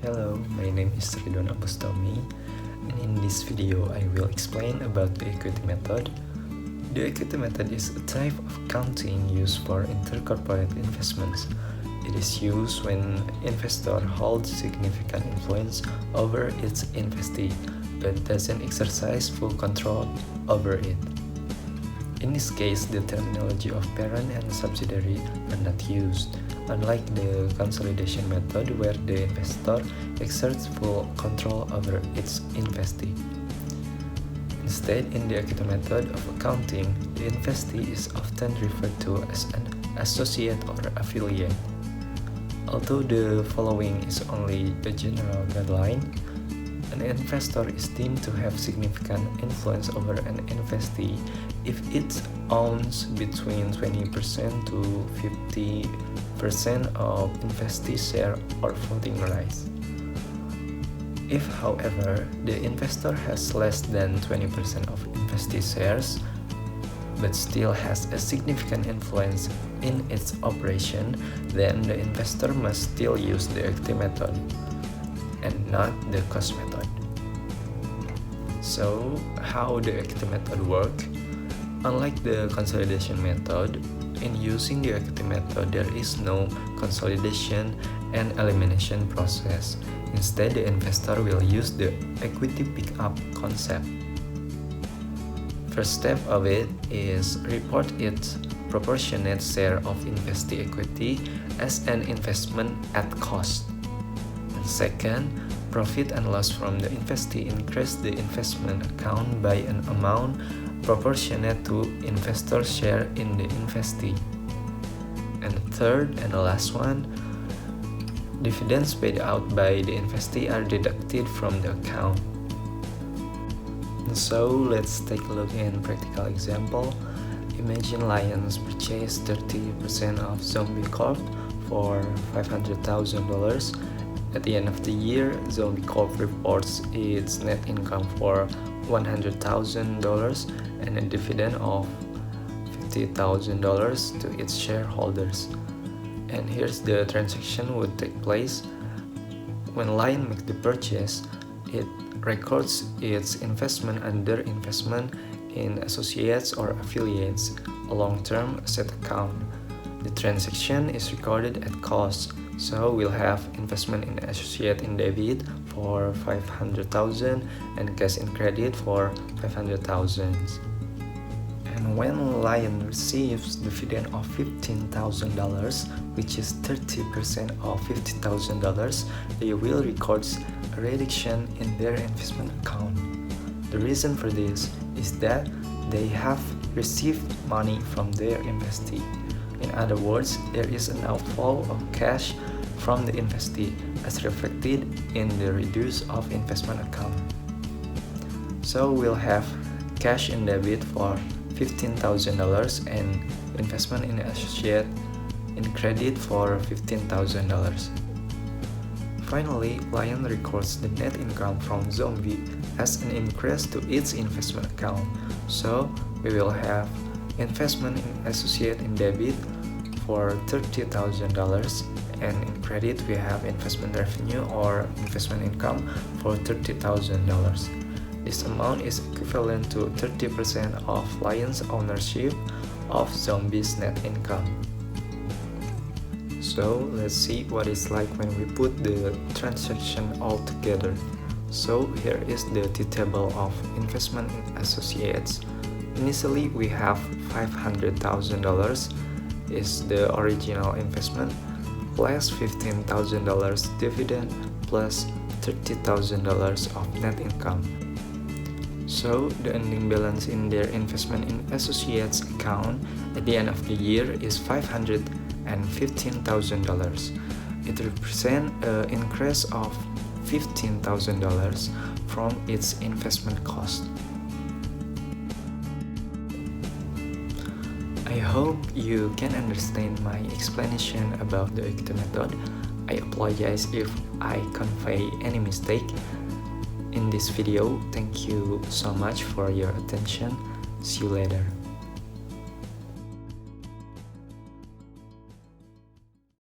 Hello, my name is Ridwan Abustomi, and in this video I will explain about the equity method. The equity method is a type of accounting used for intercorporate investments. It is used when investor holds significant influence over its investee, but doesn't exercise full control over it. In this case, the terminology of parent and subsidiary are not used, unlike the consolidation method where the investor exerts full control over its investee. Instead, in the equity method of accounting, the investee is often referred to as an associate or affiliate. Although the following is only a general guideline, an investor is deemed to have significant influence over an investee if it owns between 20% to 50% of investee share or voting rights. If, however, the investor has less than 20% of investee shares, but still has a significant influence in its operation, then the investor must still use the equity method and not the cost method. So, how the equity method works? Unlike the consolidation method, in using the equity method there is no consolidation and elimination process. Instead, the investor will use the equity pickup concept. First step of it is report its proportionate share of investee equity as an investment at cost. And second, profit and loss from the investee increase the investment account by an amount proportionate to investor share in the investee. And third and the last one, dividends paid out by the investee are deducted from the account. So let's take a look in practical example. Imagine Lions purchased 30% of Zombie Corp for $500,000. At the end of the year, Zombie Corp reports its net income for $100,000 and a dividend of $50,000 to its shareholders. And here's the transaction would take place. When Lion makes the purchase, it records its investment under investment in associates or affiliates, a long-term asset account. The transaction is recorded at cost, so we'll have investment in associate in debit for $500,000 and cash in credit for $500,000. And when Lion receives dividend of $15,000, which is 30% of $50,000, they will record a reduction in their investment account. The reason for this is that they have received money from their investee. In other words, there is an outflow of cash from the investee as reflected in the reduce of investment account. So we'll have cash in debit for $15,000 and investment in associate in credit for $15,000. Finally, Lion records the net income from Zombie as an increase to its investment account. So we will have investment in associate in debit for $30,000 and in credit we have investment revenue or investment income for $30,000. This amount is equivalent to 30% of Lion's ownership of Zombie's net income. So let's see what it's like when we put the transaction all together. So here is the table of investment in associates. Initially we have $500,000 is the original investment plus $15,000 dividend plus $30,000 of net income. So the ending balance in their investment in associates account at the end of the year is $515,000. It represents an increase of $15,000 from its investment cost. I hope you can understand my explanation about the equity method. I apologize if I convey any mistake in this video. Thank you so much for your attention. See you later.